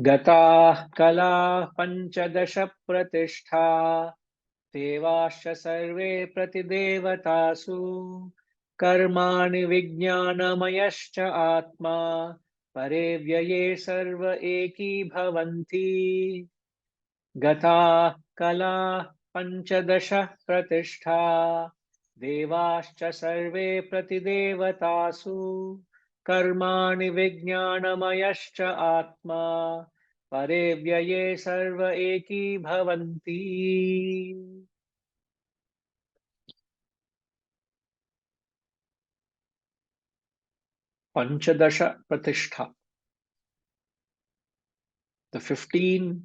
Gata kala panchadasha pratishtha devasya sarve pratidevatasu karmani vijnanamayascha atma parevyaye sarva eki bhavanti. Gata kala panchadasha pratishtha devascha sarve pratidevatasu karmani vijnanamayascha atma parevyaye sarva eki bhavanti. Panchadasha pratishtha, the 15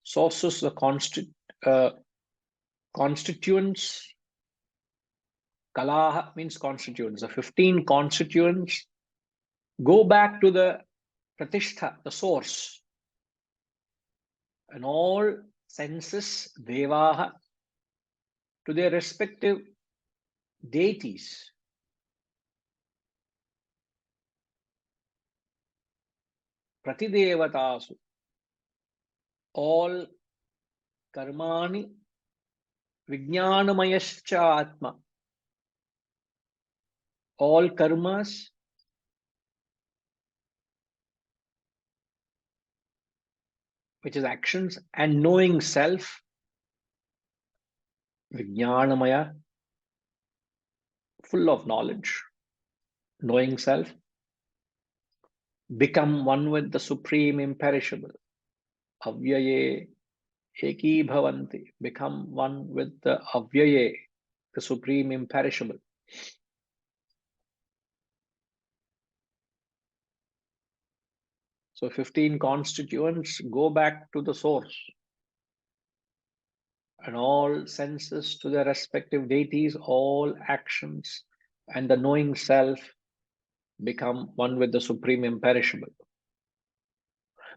sources, the constituents. Kalaha means constituents. The 15 constituents go back to the pratishtha, the source. And all senses, devaha, to their respective deities. Pratidevatasu, all karmani vijnanamayascha atma, all karmas which is actions, and knowing self, vijnanamaya, full of knowledge, knowing self, become one with the supreme imperishable, avyaye eki bhavanti, become one with the avyaye, the supreme imperishable. So 15 constituents go back to the source, and all senses to their respective deities, all actions and the knowing self become one with the supreme imperishable.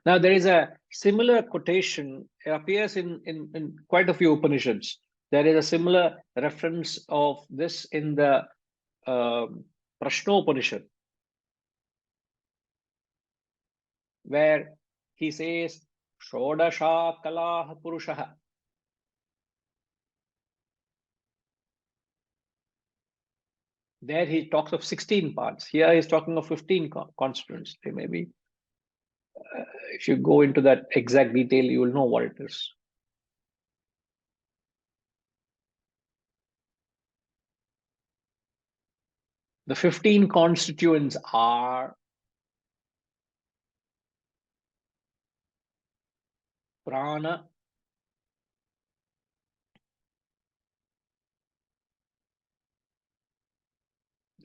Now there is a similar quotation, it appears in quite a few Upanishads. There is a similar reference of this in the Prashnopanishad, where he says, Shodasha Kalah Purushaha. There he talks of 16 parts. Here he's talking of 15 constituents. They may be. If you go into that exact detail, you will know what it is. The 15 constituents are prana,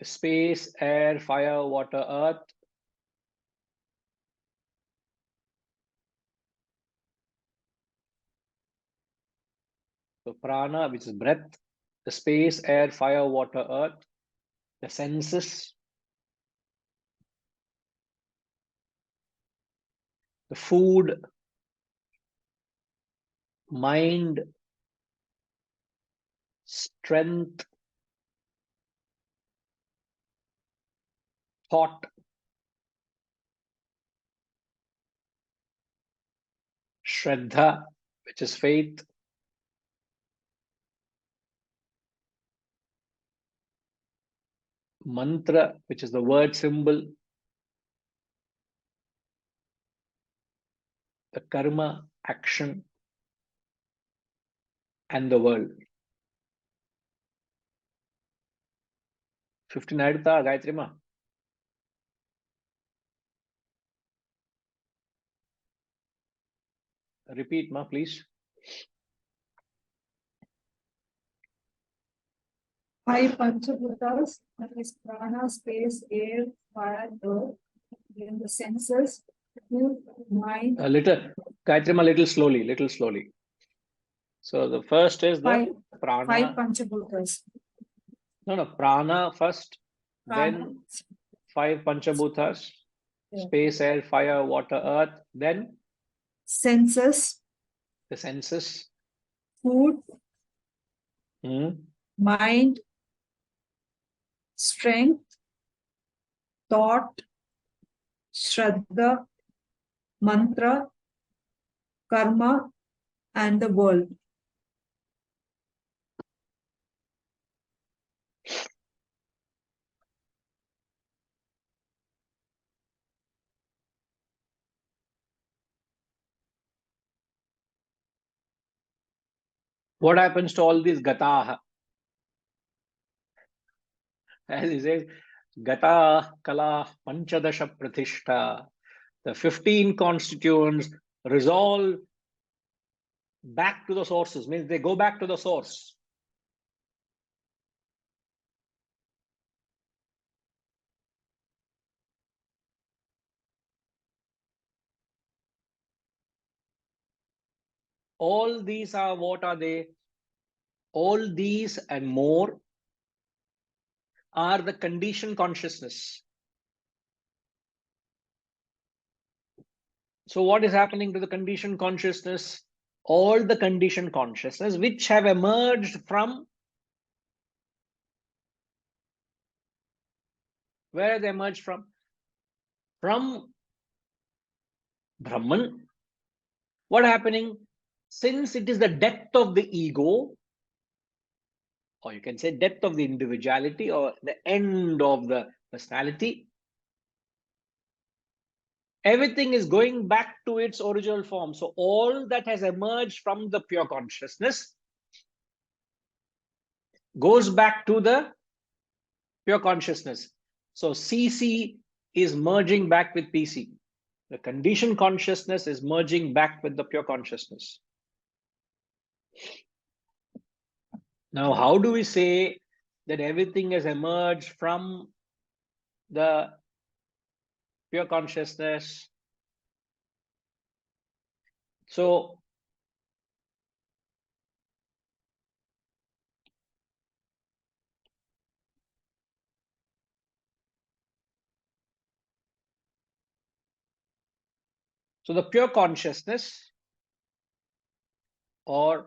space, air, fire, water, earth. So prana, which is breath, the space, air, fire, water, earth, the senses, the food, mind, strength, thought, shraddha, which is faith, mantra, which is the word symbol, the karma, action, and the world. 15 ಆಯ್ತಾ Gayatri ma? Repeat ma, please. 5 Panchabhutas, that is prana, space, air, fire, earth, then the senses, food, mind. A little, Gayatri ma, little slowly. So the first is the prana. 5 Panchabhutas. No, prana first, Prana. then 5 Panchabhutas, Yeah. space, air, fire, water, earth, then Senses, the senses, food, mind, strength, thought, shraddha, mantra, karma, and the world. What happens to all these gataha? As he says, gata kala panchadasha pratishta. The 15 constituents resolve back to the sources, means they go back to the source. All these are, what are they? All these and more are the conditioned consciousness. So what is happening to the conditioned consciousness? All the conditioned consciousness which have emerged from, where they emerged from? From Brahman. What happening? Since it is the depth of the ego, or you can say depth of the individuality, or the end of the personality, everything is going back to its original form. So all that has emerged from the pure consciousness goes back to the pure consciousness. So CC is merging back with PC. The conditioned consciousness is merging back with the pure consciousness. Now, how do we say that everything has emerged from the pure consciousness? So the pure consciousness, or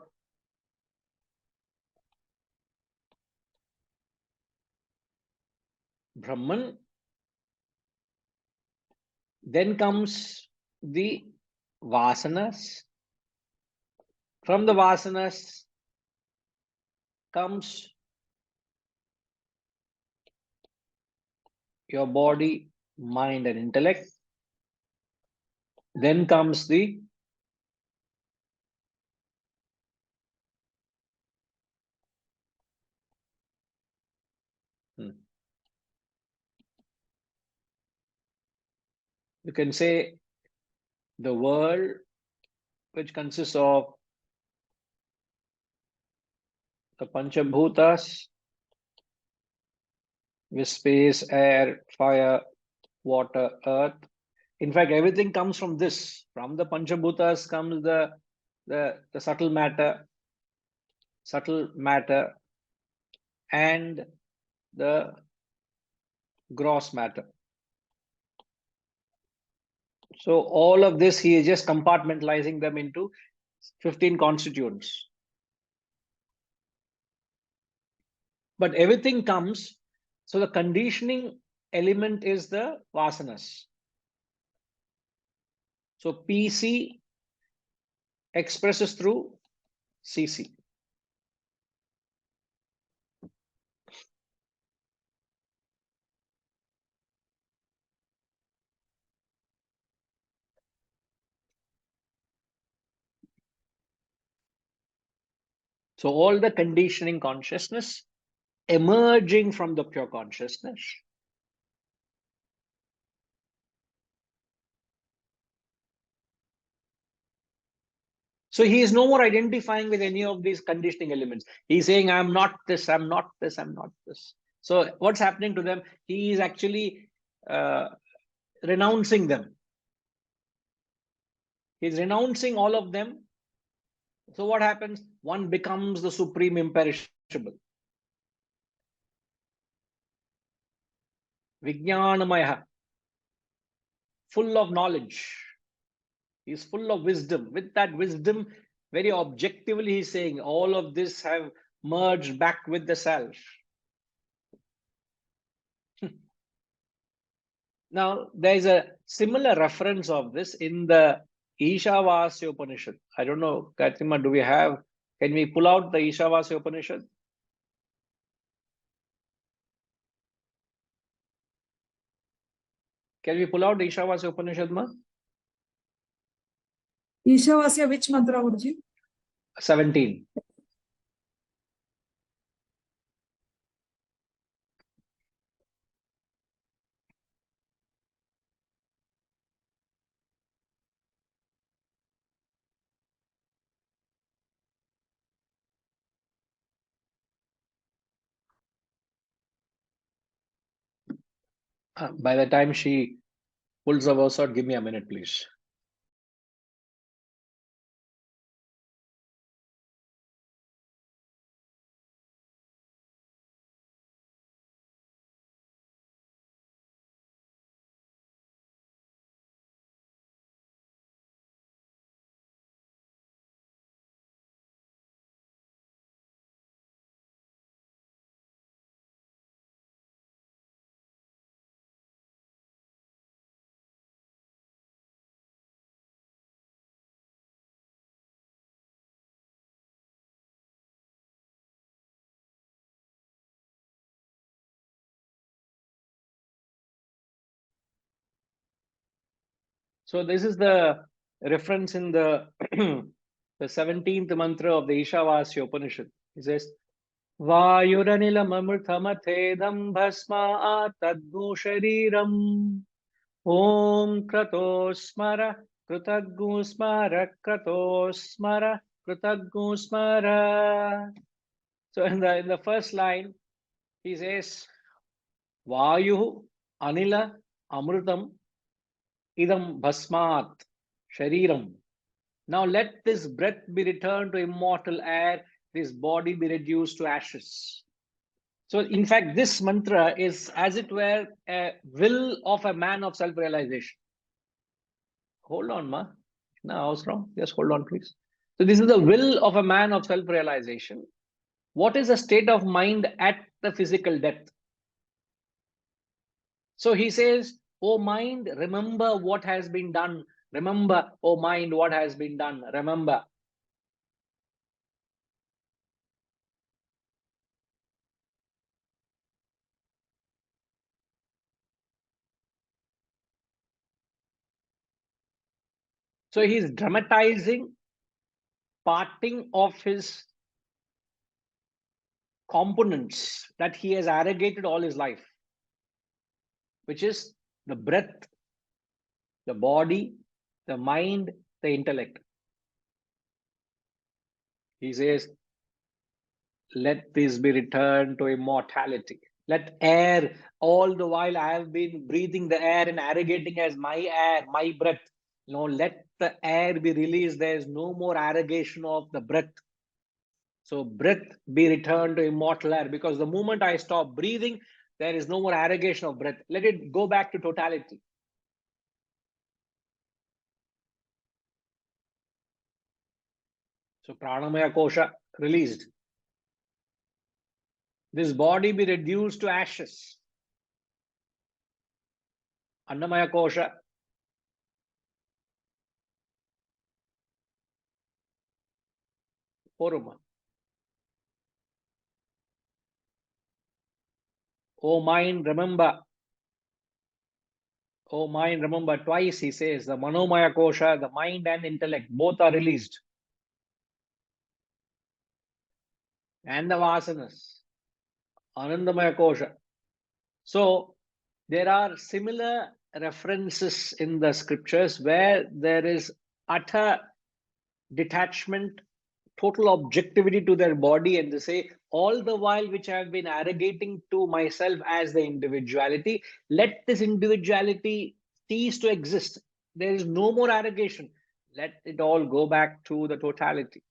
Brahman, then comes the vasanas. From the vasanas comes your body, mind, and intellect. Then comes the you can say the world, which consists of the Panchabhutas, with space, air, fire, water, earth. In fact, everything comes from this. From the Panchabhutas comes the subtle matter, and the gross matter. So all of this, he is just compartmentalizing them into 15 constituents. But everything comes, so the conditioning element is the vasanas. So PC expresses through CC. So all the conditioning consciousness emerging from the pure consciousness. So he is no more identifying with any of these conditioning elements. He's saying, I'm not this, I'm not this, I'm not this. So what's happening to them? He is actually renouncing them. He's renouncing all of them. So what happens? One becomes the supreme imperishable. Vijnanamaya, full of knowledge. He's full of wisdom. With that wisdom, very objectively, he's saying all of this have merged back with the self. Now, there's a similar reference of this in the Ishavasya Upanishad. I don't know, Katrima, can we pull out the Ishavasya Upanishad? Can we pull out the Ishavasya Upanishad, ma? Ishavasya, which mantra, Guruji? 17. By the time she pulls the verse out, give me a minute, please. So this is the reference in the the 17th mantra of the Ishavasya Upanishad. It says, Vayuranilamamrthamatedam bhasma tadgu shariram Om Kratosmara Kratagusmara Kratosmara Kratagusmara. So in the first line, he says, Vayu Anila Amrutam Idam Bhasmat Shariram. Now let this breath be returned to immortal air, this body be reduced to ashes. So, in fact, this mantra is, as it were, a will of a man of self-realization. Hold on, ma. No, I was wrong. Just hold on, please. So, this is the will of a man of self-realization. What is the state of mind at the physical death? So he says, "O mind, remember what has been done. Remember, O mind, what has been done. Remember." So he's dramatizing parting of his components that he has arrogated all his life, which is the breath, the body, the mind, the intellect. He says, let this be returned to immortality. Let air, all the while I have been breathing the air and arrogating as my air, my breath. Let the air be released. There is no more arrogation of the breath. So breath be returned to immortal air, because the moment I stop breathing, there is no more arrogation of breath. Let it go back to totality. So pranamaya kosha released. This body be reduced to ashes. Annamaya kosha poruma. O mind, remember. O mind, remember. Twice he says the manomaya kosha, the mind and intellect, both are released. And the vasanas. Anandamaya kosha. So there are similar references in the scriptures where there is utter detachment, total objectivity to their body, and they say, all the while which I have been arrogating to myself as the individuality, let this individuality cease to exist. There is no more arrogation. Let it all go back to the totality,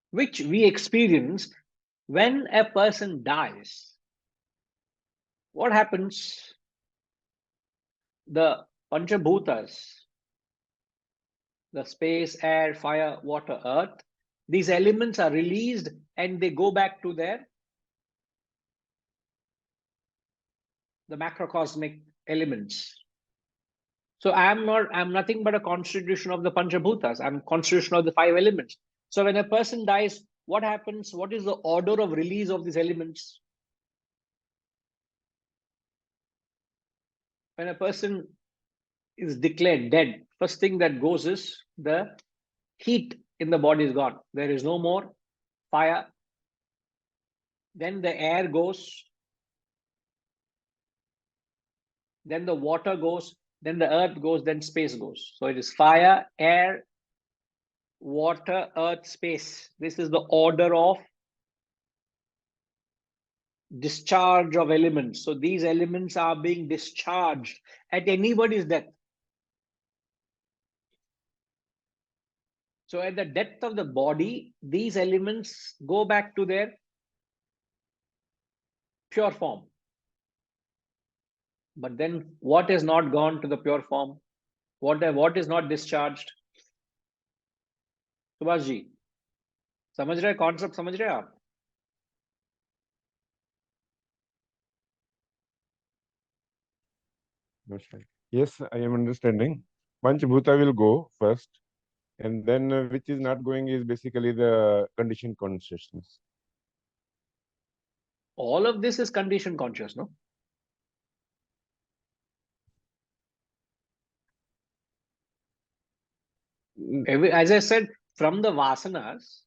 which we experience when a person dies. What happens? The Panchabhutas, the space, air, fire, water, earth, these elements are released and they go back to the macrocosmic elements. So I'm nothing but a constitution of the Panchabhutas. I'm constitution of the five elements. So when a person dies, what happens? What is the order of release of these elements? When a person is declared dead, first thing that goes is the heat in the body is gone. There is no more fire. Then the air goes. Then the water goes. Then the earth goes. Then space goes. So it is fire, air, water, earth, space. This is the order of discharge of elements. So these elements are being discharged at anybody's death. So at the depth of the body, these elements go back to their pure form. But then what is not gone to the pure form? What is not discharged? Subhash ji समझ रहे concept समझ रहे आप? Yes, I am understanding. Panchabhuta will go first, and then which is not going is basically the conditioned consciousness. All of this is conditioned conscious, no? As I said, from the vasanas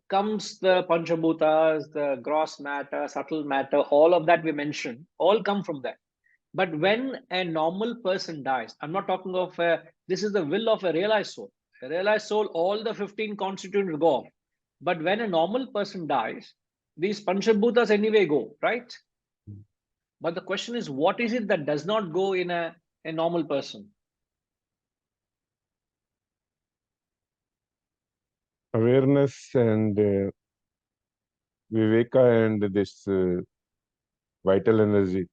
comes the panchabhutas, the gross matter, subtle matter, all of that we mentioned, all come from that. But when a normal person dies, I'm not talking of this is the will of a realized soul. A realized soul, all the 15 constituents go off. But when a normal person dies, these panchabhutas anyway go, right? But the question is, what is it that does not go in a normal person? Awareness and viveka and this vital energy,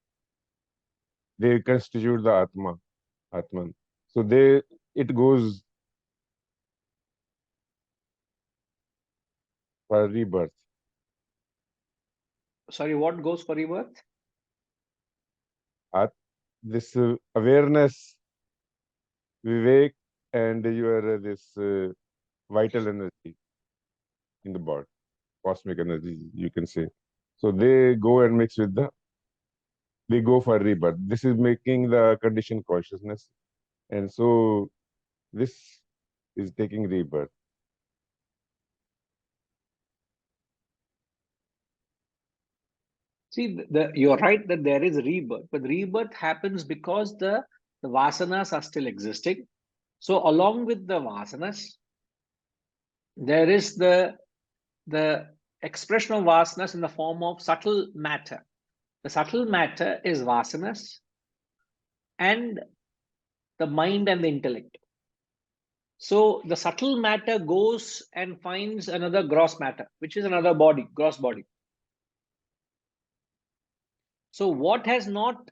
they constitute the Atman. So it goes for rebirth. Sorry, what goes for rebirth? This awareness, vivek, and your this vital energy in the body, cosmic energy, you can say. So they go and mix with they go for rebirth. This is making the conditioned consciousness. And so this is taking rebirth. See, you're right that there is rebirth, but rebirth happens because the vasanas are still existing. So along with the vasanas, there is the expression of vasanas in the form of subtle matter. The subtle matter is vasanas and the mind and the intellect. So the subtle matter goes and finds another gross matter, which is another body, gross body. So what has not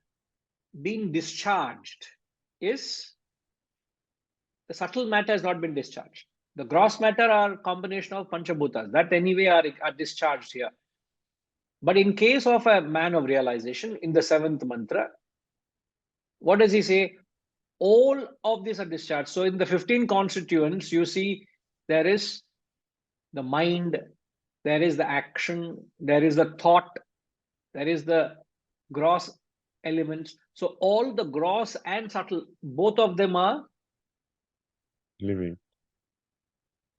been discharged is the subtle matter has not been discharged. The gross matter are combination of panchabhutas that anyway are discharged here. But in case of a man of realization, in the seventh mantra, what does he say? All of these are discharged. So in the 15 constituents, you see there is the mind, there is the action, there is the thought, there is the gross elements. So all the gross and subtle, both of them are Living.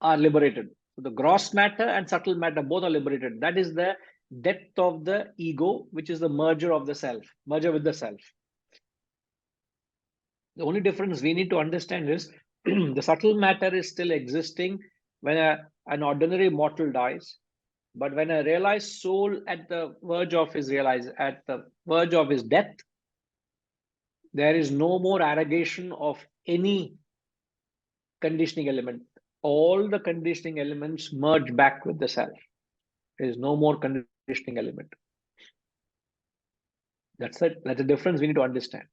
liberated. So the gross matter and subtle matter both are liberated. That is the depth of the ego, which is the merger of the self, merger with the self. The only difference we need to understand is the subtle matter is still existing when an ordinary mortal dies, but when a realized soul at the verge of his death, there is no more aggregation of any conditioning element. All the conditioning elements merge back with the self. There is no more conditioning element. That's it. That's the difference we need to understand.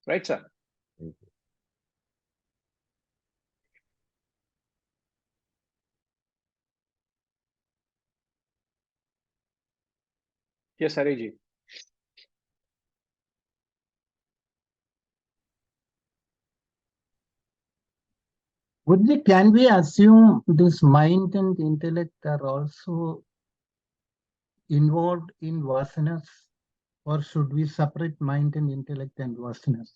Right, sir? Yes, Hariji. Can we assume this mind and intellect are also involved in vasanas, or should we separate mind and intellect and vasanas?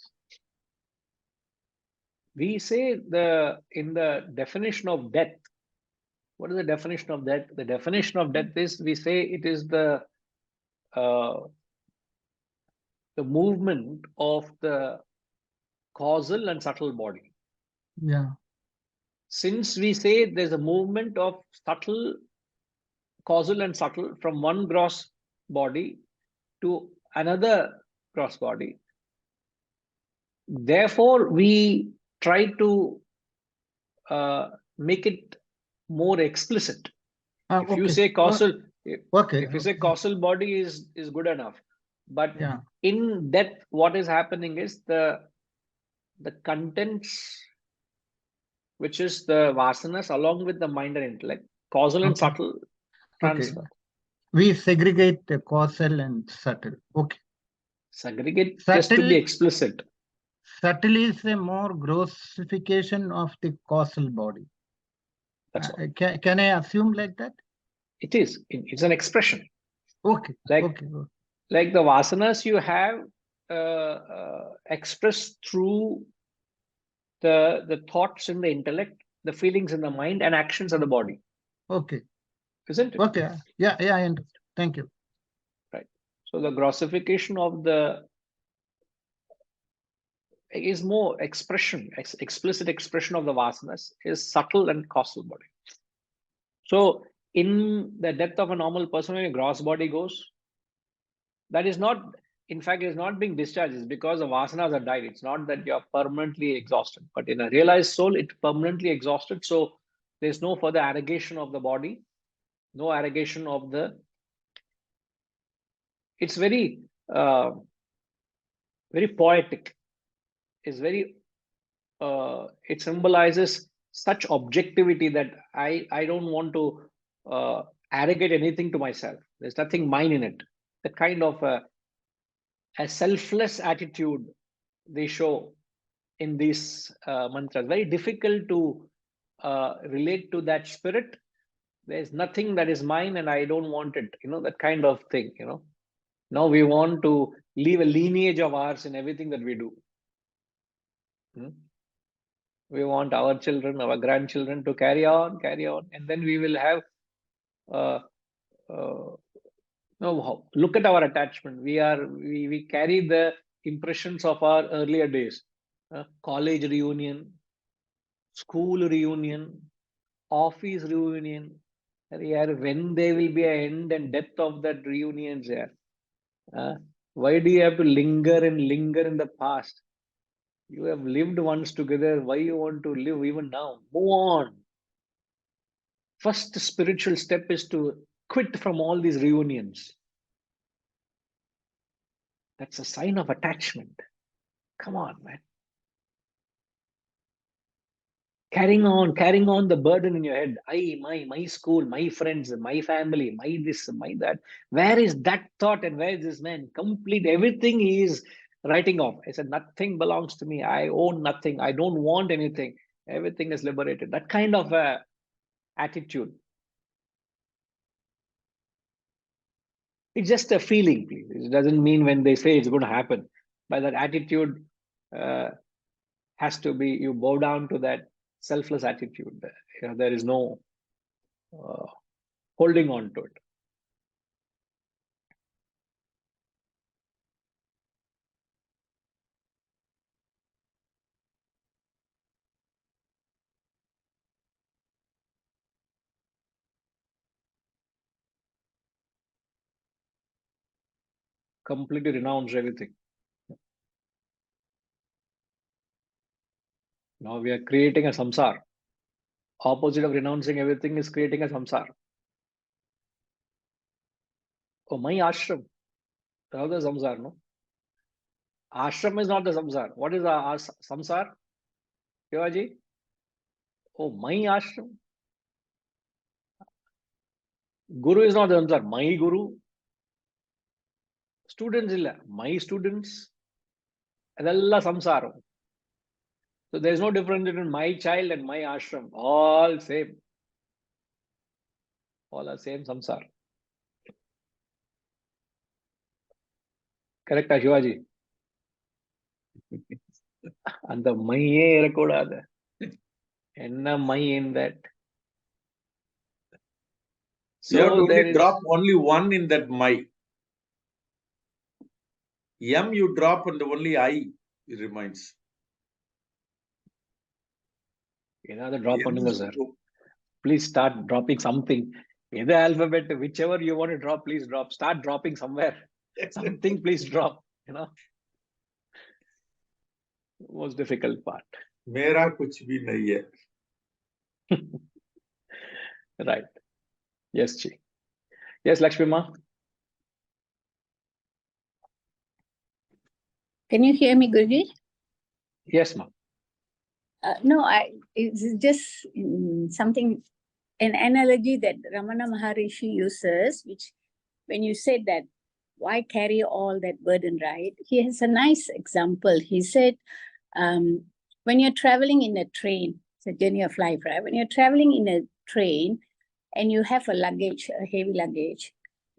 We say in the definition of death, what is the definition of death? The definition of death is, we say it is the movement of the causal and subtle body. Yeah. Since we say there's a movement of subtle, causal and subtle from one gross body to another gross body, therefore we try to make it more explicit. If you Okay. say causal, Okay. if you say causal body is good enough, but Yeah. in depth, what is happening is the contents, which is the vasanas, along with the mind and intellect, causal and Okay. subtle Okay. transfer. We segregate the causal and subtle. Okay. Segregate just to be explicit. Subtle is a more grossification of the causal body. That's all. Can I assume like that? It is. It's an expression. Okay. Like, okay. like the vasanas you have expressed through the thoughts in the intellect, the feelings in the mind, and actions of the body. Okay. Isn't it? Okay. Yeah, I understand. Thank you. Right. So the grossification of the is more expression, explicit expression of the vasanas is subtle and causal body. So in the depth of a normal person, when a gross body goes, that is not, in fact, is not being discharged. It's because the vasanas are died. It's not that you're permanently exhausted, but in a realized soul, it's permanently exhausted. So there's no further aggregation of the body, no aggregation of the. It's very, very poetic. It's very. It symbolizes such objectivity that I don't want to arrogate anything to myself. There's nothing mine in it. The kind of a selfless attitude they show in these mantras. Very difficult to relate to that spirit. There's nothing that is mine and I don't want it. That kind of thing. Now we want to leave a lineage of ours in everything that we do. We want our children, our grandchildren to carry on, and then we will have. No, look at our attachment. We carry the impressions of our earlier days. College reunion, school reunion, office reunion. When there will be an end and death of that reunions here. Why do you have to linger in the past? You have lived once together. Why you want to live even now? Move on. First spiritual step is to quit from all these reunions. That's a sign of attachment. Come on, man. Carrying on the burden in your head. My school, my friends, my family, my this, my that. Where is that thought and where is this man? Complete everything he is writing off. I said, nothing belongs to me. I own nothing. I don't want anything. Everything is liberated. That kind of attitude. It's just a feeling, please. It doesn't mean when they say it's going to happen. But that attitude has to be, you bow down to that selfless attitude. There is no holding on to it. Completely renounce everything. Now we are creating a samsara. Opposite of renouncing everything is creating a samsara. Oh, my ashram. How the samsara, no? Ashram is not the samsara. What is the samsara? Shivaji? Oh, my ashram. Guru is not the samsara. My guru. Students illa. My students. Adella samsara. So there's no difference between my child and my ashram. All same. All are same samsara. Correct, Shivaji? அந்த மையே இருக்கக்கூடாது. என்ன my in that? You have to So there only is drop only one in that my. M you drop and only I remains. another drop M பண்ணுங்க is sir. to Please start dropping something. Either alphabet, whichever you want to drop, please drop. Start dropping somewhere. Something, please drop. You know, most difficult part. मेरा कुछ भी नहीं है. Right. Yes, Chi. Yes, Lakshmi Ma. Can you hear me, Guruji? Yes, Ma. No, it's just something, an analogy that Ramana Maharishi uses, which when you said that, why carry all that burden, right? He has a nice example. He said, when you're traveling in a train, it's a journey of life, right? When you're traveling in a train and you have a luggage, a heavy luggage,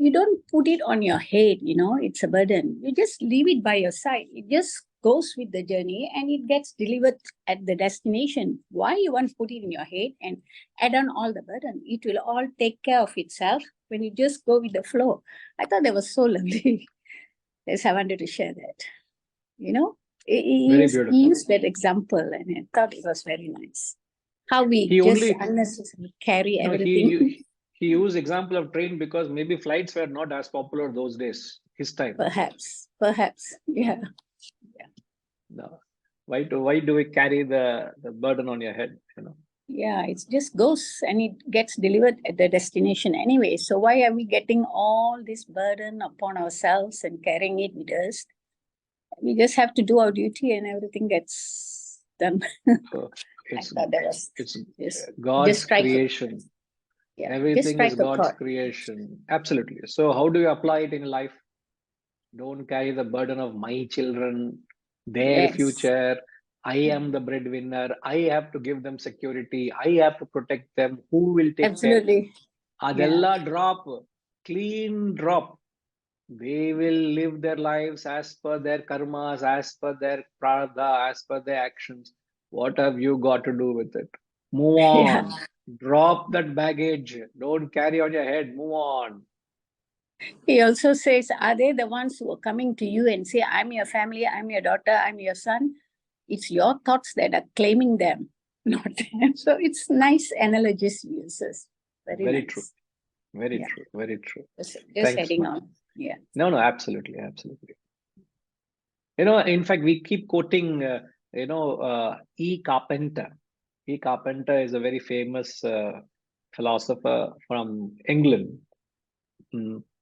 you don't put it on your head, you know, it's a burden. You just leave it by your side. It just goes with the journey and it gets delivered at the destination. Why you want to put it in your head and add on all the burden? It will all take care of itself when you just go with the flow. I thought that was so lovely. Yes, I wanted to share that. You know, Very he beautiful. used that example and I thought it was very nice. How we He just only unnecessarily carry no, everything. he used example of train because maybe flights were not as popular those days. His time. Perhaps, yeah. No. Why do we carry the burden on your head? You know. Yeah, it just goes and it gets delivered at the destination anyway. So why are we getting all this burden upon ourselves and carrying it with us? We just have to do our duty and everything gets done. So I it's thought that was it's just God's strike a- creation. yeah, just Everything is strike a God's chord. creation. Absolutely. So how do you apply it in life? Don't carry the burden of my children, their Yes. future. I am the breadwinner. I have to give them security. I have to protect them. Who will take care? Absolutely. Adella drop, clean drop. They will live their lives as per their karmas, as per their prarabdha, as per their actions. What have you got to do with it? Move on. Yeah. Drop that baggage. Don't carry on your head. Move on. He also says, are they the ones who are coming to you and say, I'm your family, I'm your daughter, I'm your son? It's your thoughts that are claiming them, not them. So it's nice analogies he uses. Very Very nice. true. Very Yeah. true. Very true. Just Thanks, heading ma'am. on. Yeah. No, absolutely. Absolutely. You know, in fact, we keep quoting, E. Carpenter. E. Carpenter is a very famous philosopher from England.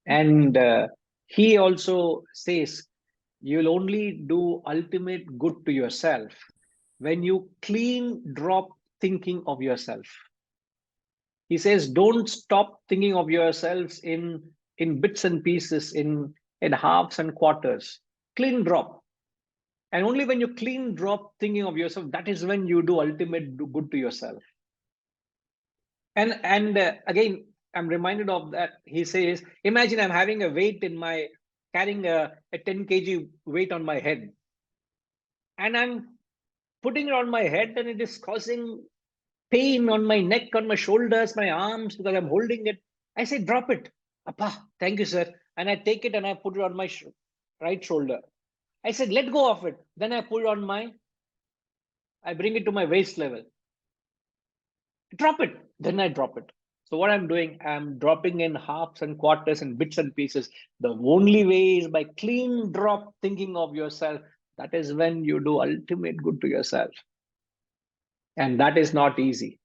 And he also says, you'll only do ultimate good to yourself when you clean drop thinking of yourself. He says, don't stop thinking of yourselves in bits and pieces, in halves and quarters. Clean drop. And only when you clean drop thinking of yourself, that is when you do ultimate good to yourself. And again, I'm reminded of that. He says, imagine I'm having a weight in my, carrying a 10 kg weight on my head. And I'm putting it on my head and it is causing pain on my neck, on my shoulders, my arms, because I'm holding it. I say, drop it. Appa, thank you, sir. And I take it and I put it on my right shoulder. I said, let go of it. Then I put it on I bring it to my waist level. Drop it. Then I drop it. So what I'm doing, I'm dropping in halves and quarters and bits and pieces. The only way is by clean drop thinking of yourself. That is when you do ultimate good to yourself. And that is not easy.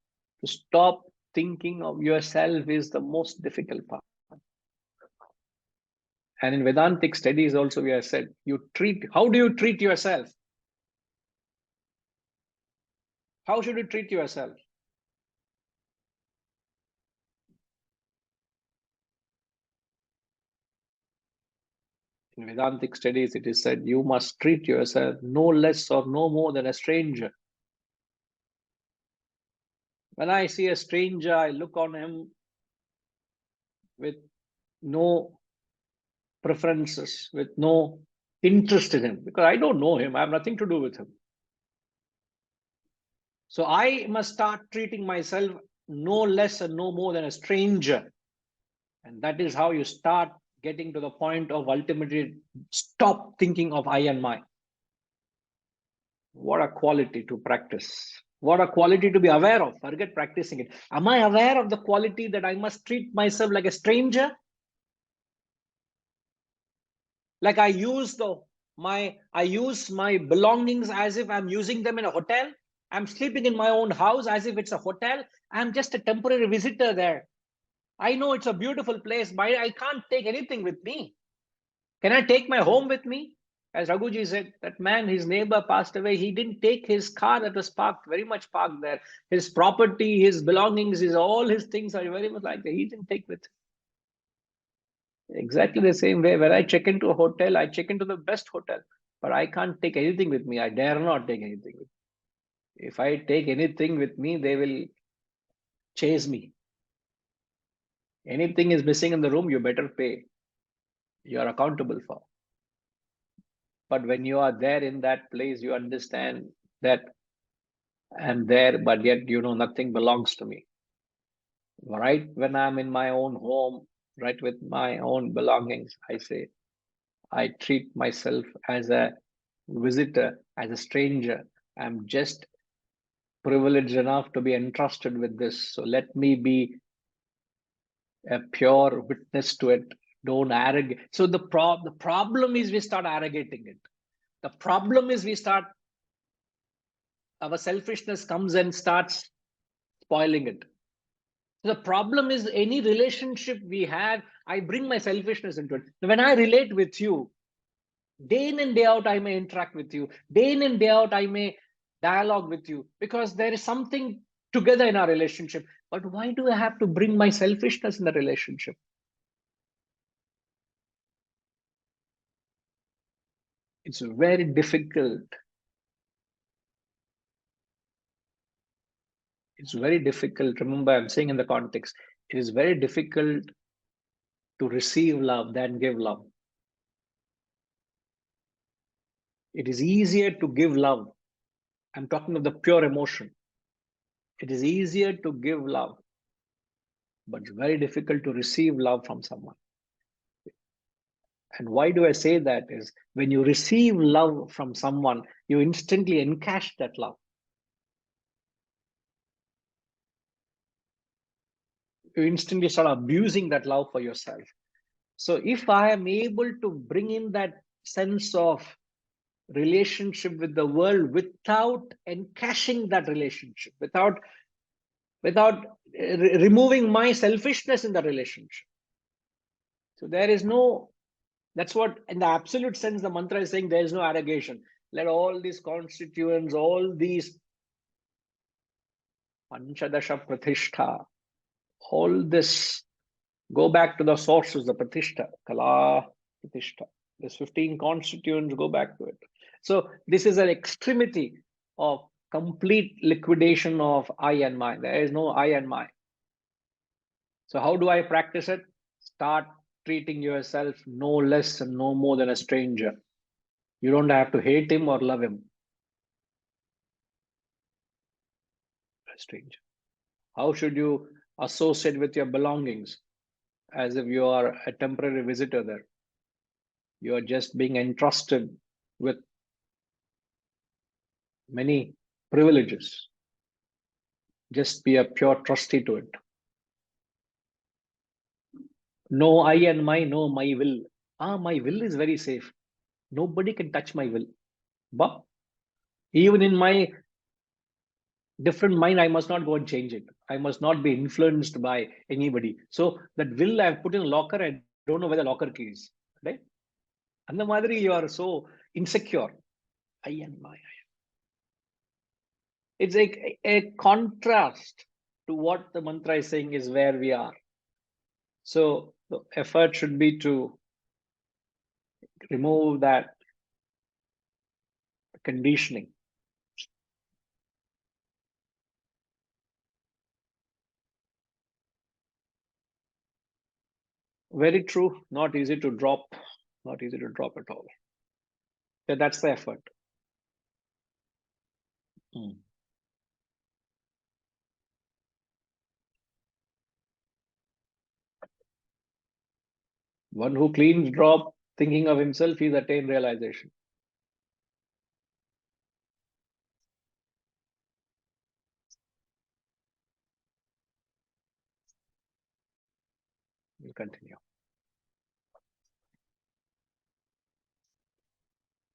To stop thinking of yourself is the most difficult part. And in Vedantic studies also we have said, how do you treat yourself? How should you treat yourself? In Vedantic studies, it is said you must treat yourself no less or no more than a stranger. When I see a stranger, I look on him with no preferences, with no interest in him, because I don't know him. I have nothing to do with him. So I must start treating myself no less and no more than a stranger. And that is how you start getting to the point of ultimately stop thinking of I and my. What a quality to practice. What a quality to be aware of. Forget practicing it. Am I aware of the quality that I must treat myself like a stranger? Like I use my belongings as if I'm using them in a hotel. I'm sleeping in my own house as if it's a hotel. I'm just a temporary visitor there. I know it's a beautiful place, but I can't take anything with me. Can I take my home with me? As Raghuji said, that man, his neighbor passed away. He didn't take his car that was parked, very much parked there. His property, his belongings, all his things are very much like that. He didn't take with him. Exactly the same way. When I check into a hotel, I check into the best hotel, but I can't take anything with me. I dare not take anything with me. If I take anything with me, they will chase me. Anything is missing in the room, you better pay. You are accountable for. But when you are there in that place, you understand that I'm there, but yet nothing belongs to me. Right when I'm in my own home, right with my own belongings, I say, I treat myself as a visitor, as a stranger. I'm just privileged enough to be entrusted with this. So let me be a pure witness to it. Don't arrogate. So the problem is we start arrogating it. The problem is our selfishness comes and starts spoiling it. The problem is any relationship we have, I bring my selfishness into it. When I relate with you, day in and day out, I may interact with you. Day in and day out, I may dialogue with you because there is something together in our relationship. But why do I have to bring my selfishness in the relationship? It's very difficult. It's very difficult. Remember, I'm saying in the context, it is very difficult to receive love than give love. It is easier to give love. I'm talking of the pure emotion. It is easier to give love, but it's very difficult to receive love from someone. And why do I say that is when you receive love from someone, you instantly encash that love. You instantly start abusing that love for yourself. So if I am able to bring in that sense of relationship with the world without encashing that relationship, without removing my selfishness in the relationship. So there is no, that's what in the absolute sense the mantra is saying, there is no arrogation. Let all these constituents, all these Panchadasha Pratishtha, all this go back to the sources, the Pratishtha, Kala Pratishtha. There's 15 constituents, go back to it. So this is an extremity of complete liquidation of I and my. There is no I and my. So how do I practice it? Start treating yourself no less and no more than a stranger. You don't have to hate him or love him. A stranger. How should you associate with your belongings? As if you are a temporary visitor there. You are just being entrusted with many privileges. Just be a pure trustee to it. No I and my, no my will. My will is very safe. Nobody can touch my will. But even in my different mind, I must not go and change it. I must not be influenced by anybody. So that will I've put in a locker. I don't know where the locker key is. Right? And the Madri, you are so insecure. I and my. It's a contrast to what the mantra is saying is where we are. So the effort should be to remove that conditioning. Very true. Not easy to drop. Not easy to drop at all. Yeah, that's the effort. Mm. One who cleans drop, thinking of himself, he's attained realization. We'll continue.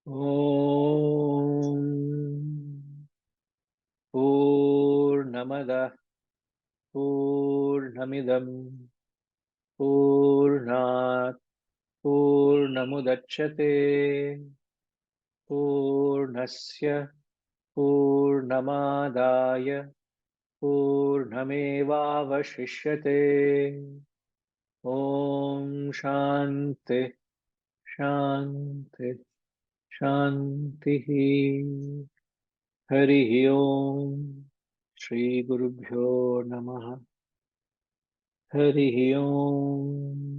Om Purnamada Purnamidam Purnat Purnamudachyate Purnasya Purnamadaya Purnamevavashishyate. Om Shanti Shanti Shanti. Hari Om. Shri Gurubhyo Namaha. Hari Om.